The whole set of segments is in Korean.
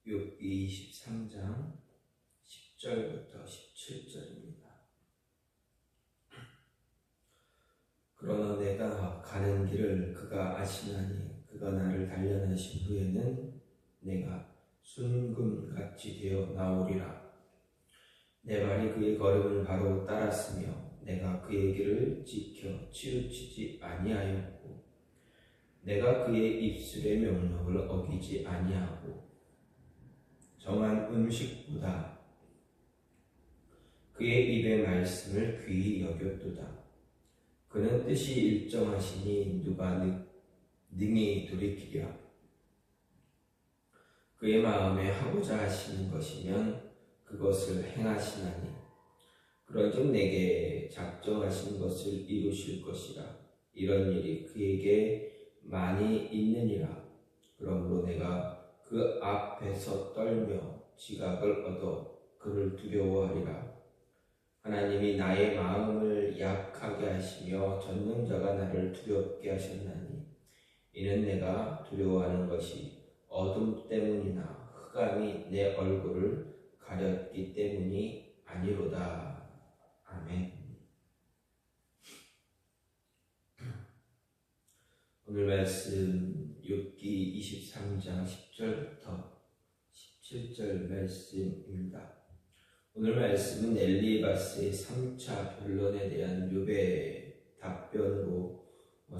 욥기 23장 10절부터 17절입니다. 그러나 내가 가는 길을 그가 아시나니 그가 나를 단련하신 후에는 내가 순금같이 되어 나오리라. 내 발이 그의 걸음을 바로 따랐으며 내가 그의 길을 지켜 치우치지 아니하였고 내가 그의 입술의 명령을 어기지 아니하고 정한 음식보다 그의 입의 말씀을 귀히 여겼도다. 그는 뜻이 일정하시니 누가 능히 돌이키랴. 그의 마음에 하고자 하시는 것이면 그것을 행하시나니 그런즉 내게 작정하신 것을 이루실 것이라. 이런 일이 그에게 많이 있느니라. 그러므로 내가 그 앞에서 떨며 지각을 얻어 그를 두려워하리라. 하나님이 나의 마음을 약하게 하시며 전능자가 나를 두렵게 하셨나니 이는 내가 두려워하는 것이 어둠 때문이나 흑암이 내 얼굴을 가렸기 때문이 아니로다. 아멘. 오늘 말씀 욥기 23장 10절부터 17절 말씀입니다. 오늘 말씀은 엘리바스의 3차 변론에 대한 욥의 답변으로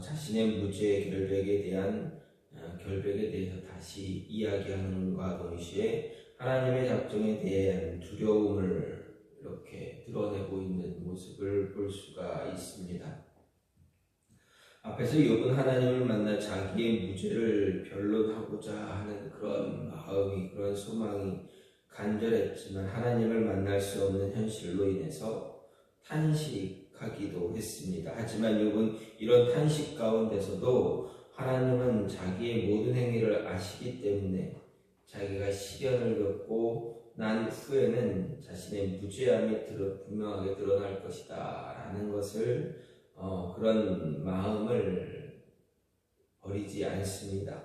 자신의 무죄의 결백에 대한 결백에 대해서 다시 이야기하는과 동시에 하나님의 작정에 대한 두려움을 이렇게 드러내고 있는 모습을 볼 수가 있습니다. 앞에서 욥은 하나님을 만나 자기의 무죄를 변론하고자 하는 그런 마음이, 그런 소망이 간절했지만 하나님을 만날 수 없는 현실로 인해서 탄식하기도 했습니다. 하지만 욥은 이런 탄식 가운데서도 하나님은 자기의 모든 행위를 아시기 때문에 자기가 시련을 겪고 난 후에는 자신의 무죄함이 분명하게 드러날 것이다 라는 것을 그런 마음을 버리지 않습니다.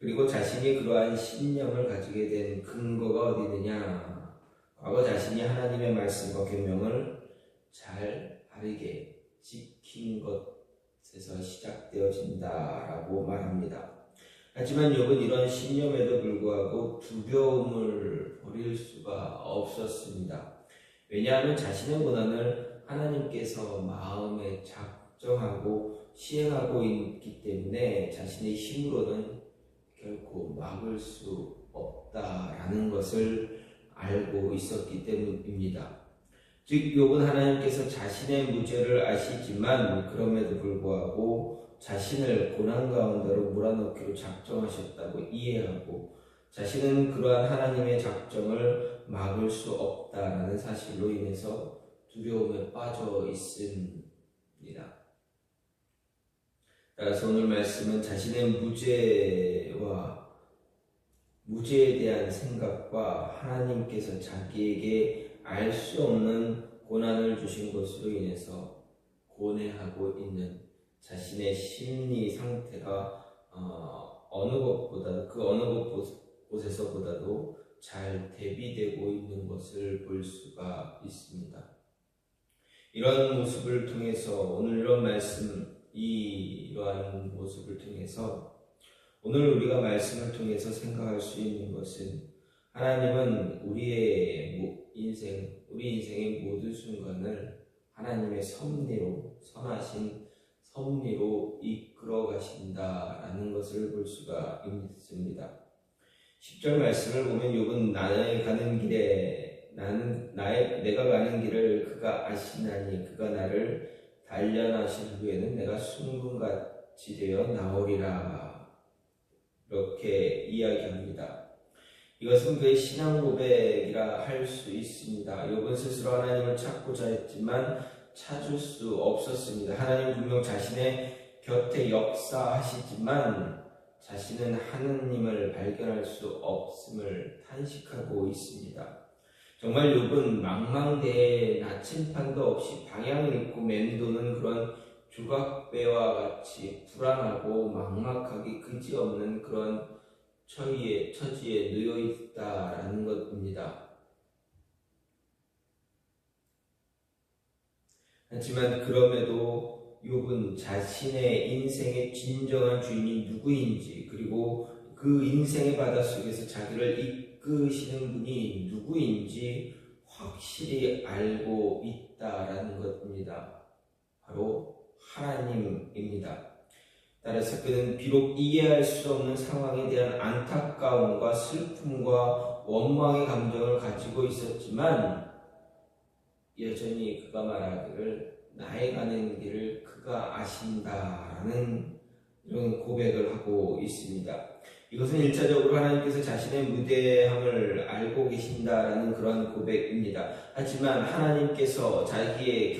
그리고 자신이 그러한 신념을 가지게 된 근거가 어디 있느냐? 과거 자신이 하나님의 말씀과 계명을 잘 바르게 지킨 것에서 시작되어진다라고 말합니다. 하지만 욥은 이런 신념에도 불구하고 두려움을 버릴 수가 없었습니다. 왜냐하면 자신의 고난을 하나님께서 마음에 작정하고 시행하고 있기 때문에 자신의 힘으로는 결코 막을 수 없다라는 것을 알고 있었기 때문입니다. 즉 욥은 하나님께서 자신의 무죄를 아시지만 그럼에도 불구하고 자신을 고난 가운데로 몰아넣기로 작정하셨다고 이해하고 자신은 그러한 하나님의 작정을 막을 수 없다라는 사실로 인해서 두려움에 빠져 있습니다. 따라서 오늘 말씀은 자신의 무죄에 대한 생각과 하나님께서 자기에게 알 수 없는 고난을 주신 것으로 인해서 고뇌하고 있는 자신의 심리 상태가 어느 곳에서보다도 잘 대비되고 있는 것을 볼 수가 있습니다. 이런 모습을 통해서 오늘 이러한 모습을 통해서 오늘 우리가 말씀을 통해서 생각할 수 있는 것은 하나님은 우리 인생의 모든 순간을 하나님의 선하신 섭리로 이끌어 가신다라는 것을 볼 수가 있습니다. 10절 말씀을 보면 욥은 내가 가는 길을 그가 아시나니 그가 나를 단련하신 후에는 내가 순금같이 되어 나오리라. 이렇게 이야기합니다. 이것은 그의 신앙 고백이라 할 수 있습니다. 욥은 스스로 하나님을 찾고자 했지만 찾을 수 없었습니다. 하나님 분명 자신의 곁에 역사하시지만 자신은 하느님을 발견할 수 없음을 탄식하고 있습니다. 정말 욥은 망망대해에 나침판도 없이 방향을 잃고 맴도는 그런 조각배와 같이 불안하고 막막하기 그지없는 그런 처지에 놓여 있다라는 것입니다. 하지만 그럼에도 욥은 자신의 인생의 진정한 주인이 누구인지, 그리고 그 인생의 바닷속에서 자기를 이끄시는 분이 누구인지 확실히 알고 있다라는 것입니다. 바로 하나님입니다. 따라서 그는 비록 이해할 수 없는 상황에 대한 안타까움과 슬픔과 원망의 감정을 가지고 있었지만 여전히 그가 말하기를 나의 가는 길을 그가 아신다라는 이런 고백을 하고 있습니다. 이것은 1차적으로 하나님께서 자신의 무대함을 알고 계신다라는 그런 고백입니다. 하지만 하나님께서 자기의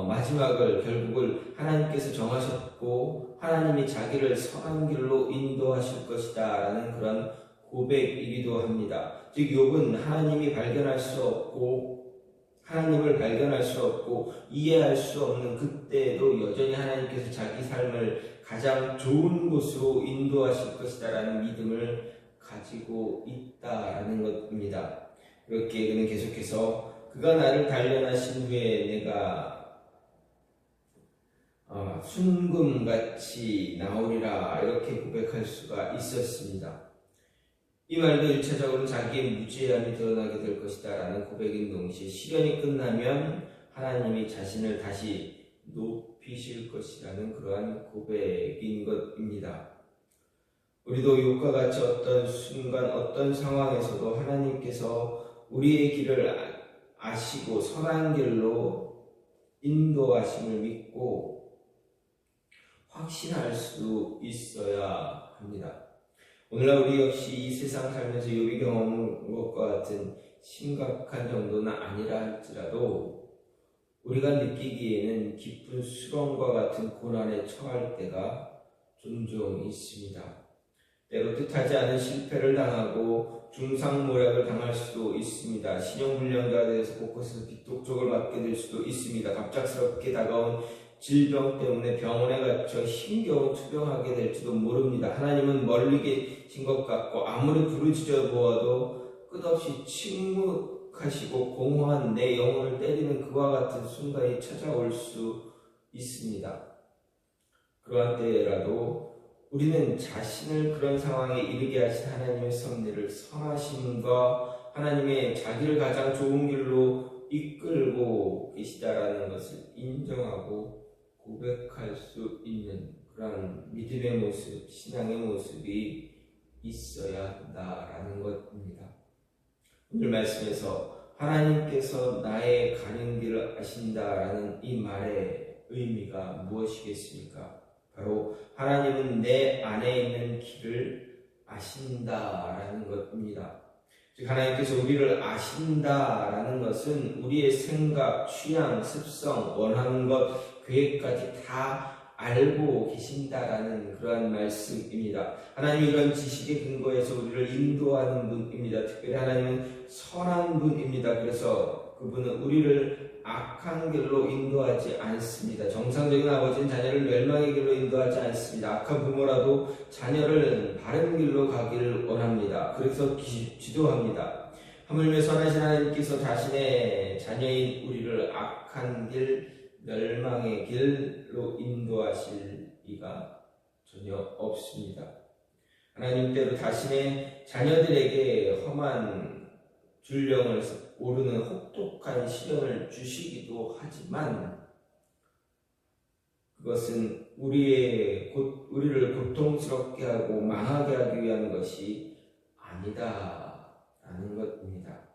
마지막을 결국을 하나님께서 정하셨고 하나님이 자기를 선한 길로 인도하실 것이다 라는 그런 고백이기도 합니다. 즉 욥은 하나님을 발견할 수 없고 이해할 수 없는 그때에도 여전히 하나님께서 자기 삶을 가장 좋은 곳으로 인도하실 것이다 라는 믿음을 가지고 있다라는 것입니다. 그렇게 그는 계속해서 그가 나를 단련하신 후에 내가 순금같이 나오리라 이렇게 고백할 수가 있었습니다. 이 말도 1차적으로 자기의 무죄함이 드러나게 될 것이다 라는 고백인 동시에 시련이 끝나면 하나님이 자신을 다시 높이실 것이라는 그러한 고백인 것입니다. 우리도 욥과 같이 어떤 순간 어떤 상황에서도 하나님께서 우리의 길을 아시고 선한 길로 인도하심을 믿고 확신할 수 있어야 합니다. 오늘날 우리 역시 이 세상 살면서 욥이 경험한 것과 같은 심각한 정도는 아니라 할지라도 우리가 느끼기에는 깊은 수렁과 같은 고난에 처할 때가 종종 있습니다. 때로 뜻하지 않은 실패를 당하고 중상모략을 당할 수도 있습니다. 신용불량자가 되어서 곳곳에서 빚독촉을 받게 될 수도 있습니다. 갑작스럽게 다가온 질병 때문에 병원에 갇혀 힘겨우 투병하게 될지도 모릅니다. 하나님은 멀리 계신 것 같고 아무리 부르짖어 보아도 끝없이 침묵하시고 공허한 내 영혼을 때리는 그와 같은 순간이 찾아올 수 있습니다. 그러한 때라도 우리는 자신을 그런 상황에 이르게 하신 하나님의 섭리를 선하심과 하나님의 자기를 가장 좋은 길로 이끌고 계시다라는 것을 인정하고 고백할 수 있는 그런 믿음의 모습, 신앙의 모습이 있어야 한다라는 것입니다. 오늘 말씀에서 하나님께서 나의 가는 길을 아신다라는 이 말의 의미가 무엇이겠습니까? 바로 하나님은 내 안에 있는 길을 아신다라는 것입니다. 즉 하나님께서 우리를 아신다라는 것은 우리의 생각, 취향, 습성, 원하는 것, 계획까지 다 알고 계신다라는 그러한 말씀입니다. 하나님이 이런 지식의 근거에서 우리를 인도하는 분입니다. 특별히 하나님은 선한 분입니다. 그래서 그분은 우리를 악한 길로 인도하지 않습니다. 정상적인 아버지는 자녀를 멸망의 길로 인도하지 않습니다. 악한 부모라도 자녀를 바른 길로 가기를 원합니다. 그래서 지도합니다. 하물며 선하신 하나님께서 자신의 자녀인 우리를 악한 길, 멸망의 길로 인도하실 리가 전혀 없습니다. 하나님 때로 자신의 자녀들에게 험한 줄령을 오르는 혹독한 시련을 주시기도 하지만 그것은 우리를 고통스럽게 하고 망하게 하기 위한 것이 아니다라는 것입니다.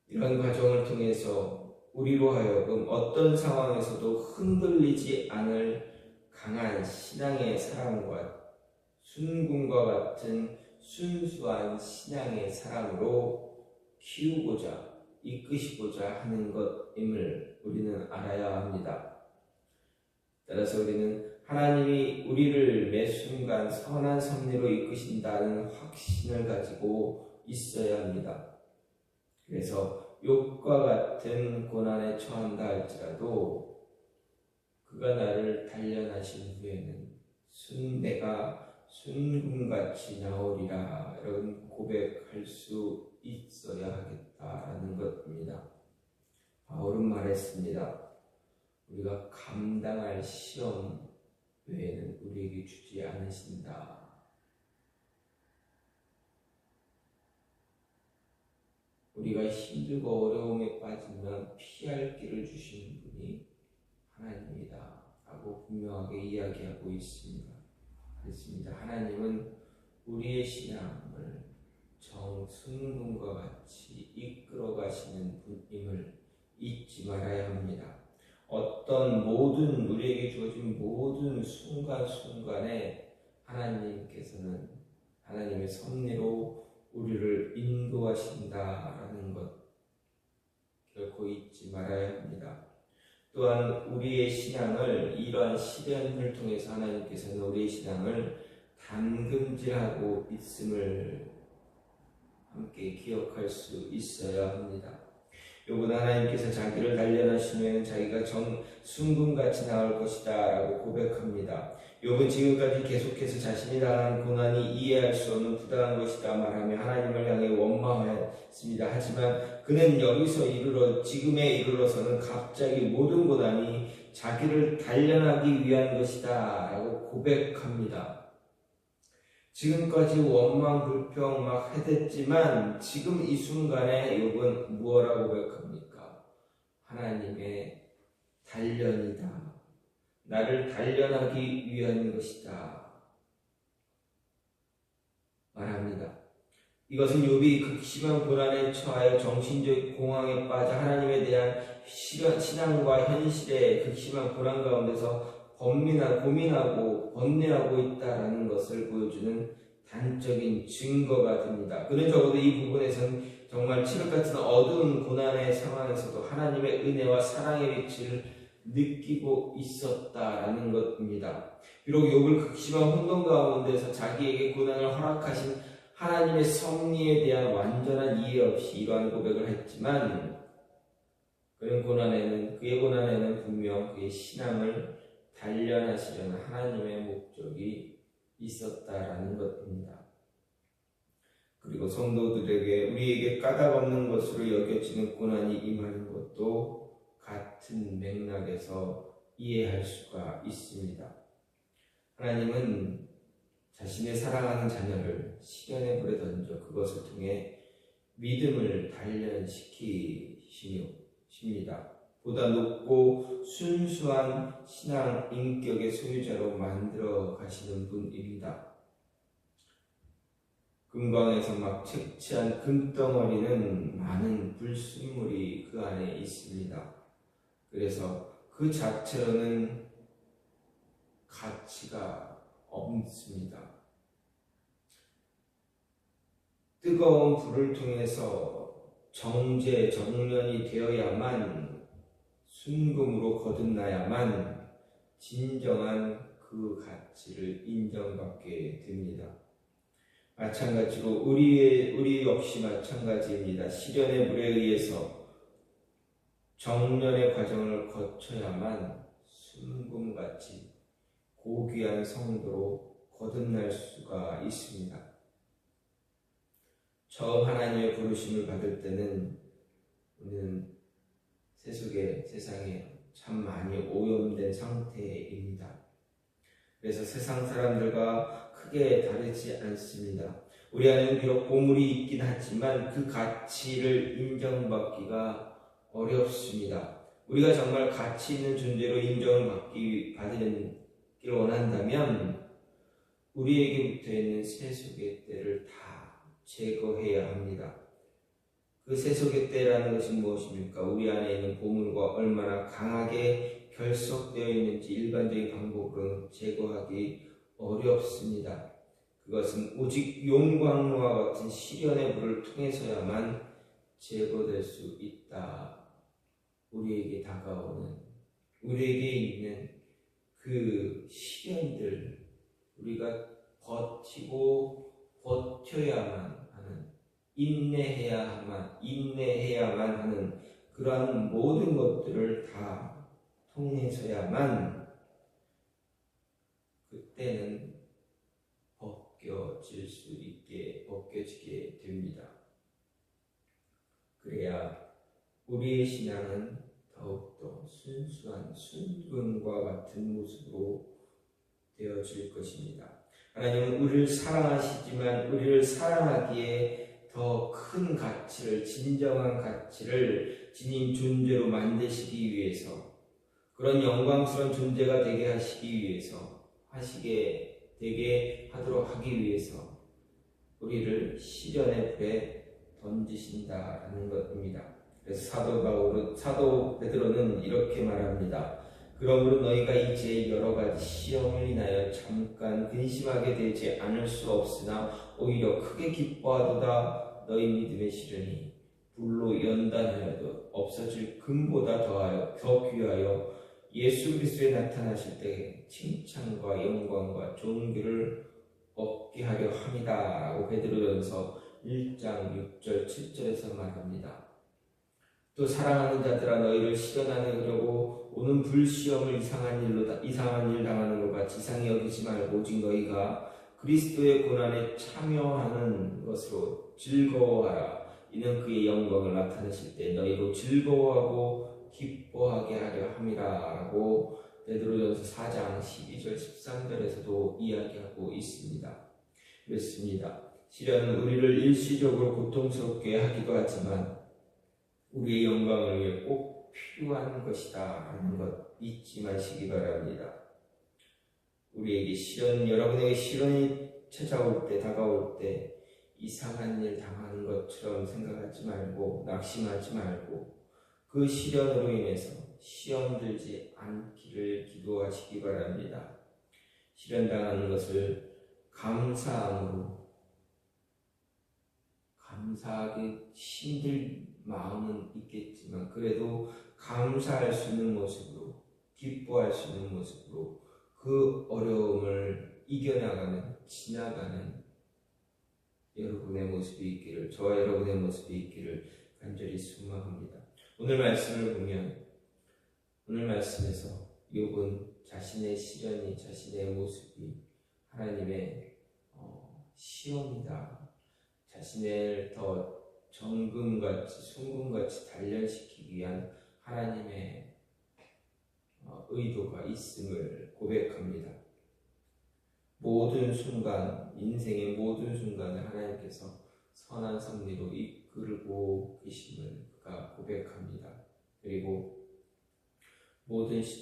이런 과정을 통해서 우리로 하여금 어떤 상황에서도 흔들리지 않을 강한 신앙의 사람과 순금과 같은 순수한 신앙의 사람으로 키우고자 이끄시고자 하는 것임을 우리는 알아야 합니다. 따라서 우리는 하나님이 우리를 매 순간 선한 섭리로 이끄신다는 확신을 가지고 있어야 합니다. 그래서 욥과 같은 고난에 처한다 할지라도 그가 나를 단련하신 후에는 내가 순금같이 나오리라. 이런 고백할 수 있어야 하겠다라는 것입니다. 바울은 말했습니다. 우리가 감당할 시험 외에는 우리에게 주지 않으신다. 우리가 힘들고 어려움에 빠지면 피할 길을 주시는 분이 하나님이다 라고 분명하게 이야기하고 있습니다. 그렇습니다. 하나님은 우리의 신앙을 정순금과 같이 이끌어 가시는 분임을 잊지 말아야 합니다. 어떤 모든 우리에게 주어진 모든 순간순간에 하나님께서는 하나님의 섭리로 우리를 인도하신다라는 것 결코 잊지 말아야 합니다. 또한 우리의 신앙을 이러한 시련을 통해서 하나님께서는 우리의 신앙을 담금질하고 있음을 함께 기억할 수 있어야 합니다. 욥은 하나님께서 자기를 단련하신 후에는 자기가 순금같이 나올 것이다 라고 고백합니다. 욥은 지금까지 계속해서 자신이 당한 고난이 이해할 수 없는 부당한 것이다 말하며 하나님을 향해 원망하였습니다. 하지만 그는 여기서 지금에 이르러서는 갑자기 모든 고난이 자기를 단련하기 위한 것이다 라고 고백합니다. 지금까지 원망, 불평 막 해댔지만 지금 이 순간에 욥은 무엇라고 고백합니까? 하나님의 단련이다. 나를 단련하기 위한 것이다. 말합니다. 이것은 욥이 극심한 고난에 처하여 정신적 공황에 빠져 하나님에 대한 신앙과 현실의 극심한 고난 가운데서 고민하고 번뇌하고 있다라는 것을 보여주는 단적인 증거가 됩니다. 그는 적어도 이 부분에서는 정말 칠흑 같은 어두운 고난의 상황에서도 하나님의 은혜와 사랑의 빛을 느끼고 있었다라는 것입니다. 비록 욥을 극심한 혼돈 가운데서 자기에게 고난을 허락하신 하나님의 섭리에 대한 완전한 이해 없이 이러한 고백을 했지만 그의 고난에는 분명 그의 신앙을 단련하시려는 하나님의 목적이 있었다라는 것입니다. 그리고 성도들에게 우리에게 까닭 없는 것으로 여겨지는 고난이 임하는 것도 같은 맥락에서 이해할 수가 있습니다. 하나님은 자신의 사랑하는 자녀를 시련의 불에 던져 그것을 통해 믿음을 단련시키십니다. 보다 높고 순수한 신앙 인격의 소유자로 만들어 가시는 분입니다. 금광에서 막 채취한 금덩어리는 많은 불순물이 그 안에 있습니다. 그래서 그 자체로는 가치가 없습니다. 뜨거운 불을 통해서 정련이 되어야만 순금으로 거듭나야만 진정한 그 가치를 인정받게 됩니다. 마찬가지로 우리 역시 마찬가지입니다. 시련의 물에 의해서 정련의 과정을 거쳐야만 순금같이 고귀한 성도로 거듭날 수가 있습니다. 처음 하나님의 부르심을 받을 때는 우리는 세상에 참 많이 오염된 상태입니다. 그래서 세상 사람들과 크게 다르지 않습니다. 우리 안에는 비록 보물이 있긴 하지만 그 가치를 인정받기가 어렵습니다. 우리가 정말 가치 있는 존재로 인정을 받기를 원한다면 우리에게 붙어있는 세속의 때를 다 제거해야 합니다. 그 세속의 때라는 것이 무엇입니까? 우리 안에 있는 보물과 얼마나 강하게 결속되어 있는지 일반적인 방법으로는 제거하기 어렵습니다. 그것은 오직 용광로와 같은 시련의 불을 통해서야만 제거될 수 있다. 우리에게 다가오는, 우리에게 있는 그 시련들, 우리가 버텨야만 하는, 인내해야만 하는 그러한 모든 것들을 다 통해서야만 그때는 우리의 신앙은 더욱더 순수한 순금과 같은 모습으로 되어질 것입니다. 하나님은 우리를 사랑하시지만 우리를 사랑하기에 더 큰 가치를, 진정한 가치를 지닌 존재로 만드시기 위해서, 그런 영광스러운 존재가 되게 하시기 위해서, 되게 하도록 하기 위해서 우리를 시련의 불에 던지신다라는 것입니다. 그래서 사도 베드로는 이렇게 말합니다. 그러므로 너희가 이제 여러 가지 시험을 인하여 잠깐 근심하게 되지 않을 수 없으나 오히려 크게 기뻐하도다. 너희 믿음의 시련이 불로 연단하여도 없어질 금보다 더 귀하여 예수 그리스도에 나타나실 때 칭찬과 영광과 존귀를 얻게 하려 함이다 라고 베드로전서 1장 6절 7절에서 말합니다. 또 사랑하는 자들아 너희를 시련하려고 오는 불시험을 이상한 일 당하는 것과 지상히 여기지 말고 오직 너희가 그리스도의 고난에 참여하는 것으로 즐거워하라. 이는 그의 영광을 나타내실 때 너희로 즐거워하고 기뻐하게 하려 함이라 라고 베드로전서 4장 12절 13절에서도 이야기하고 있습니다. 그렇습니다. 시련은 우리를 일시적으로 고통스럽게 하기도 하지만 우리의 영광을 위해 꼭 필요한 것이다 라는 것 잊지 마시기 바랍니다. 여러분에게 시련이 다가올 때 이상한 일 당하는 것처럼 생각하지 말고 낙심하지 말고 그 시련으로 인해서 시험 들지 않기를 기도하시기 바랍니다. 시련 당하는 것을 감사하기 힘들 마음은 있겠지만 그래도 감사할 수 있는 모습으로, 기뻐할 수 있는 모습으로 그 어려움을 지나가는 여러분의 모습이 있기를, 저와 여러분의 모습이 있기를 간절히 소망합니다. 오늘 말씀을 보면, 오늘 말씀에서 욥은 자신의 시련이, 자신의 모습이 하나님의 시험이다, 자신을 더 정금같이 순금같이 단련시키기 위한 하나님의 의도가 있음을 고백합니다. 인생의 모든 순간을 하나님께서 선한 섭리로 이끌고 계심을 그가 고백합니다. 그리고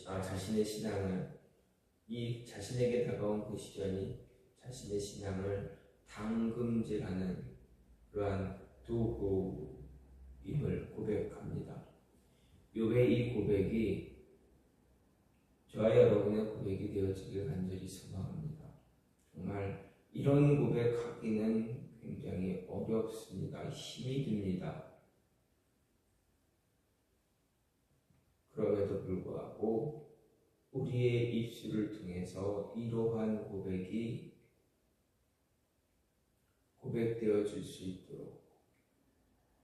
자신의 신앙을, 자신에게 다가온 그 시련이 자신의 신앙을 담금질하는 그러한 도구임을 고백합니다. 욥의 이 고백이 저와 여러분의 고백이 되어지길 간절히 소망합니다. 정말 이런 고백하기는 굉장히 어렵습니다. 힘이 듭니다. 그럼에도 불구하고 우리의 입술을 통해서 이러한 고백이 고백되어질 수 있도록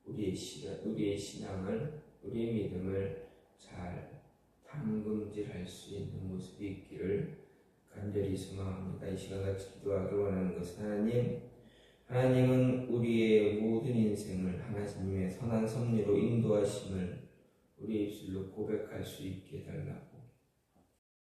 우리의 신앙을, 우리의 믿음을 잘 담금질할 수 있는 모습이 있기를 간절히 소망합니다. 이 시간 같이 기도하기 원하는 것은 하나님은 우리의 모든 인생을 하나님의 선한 섭리로 인도하심을 우리의 입술로 고백할 수 있게 해달라.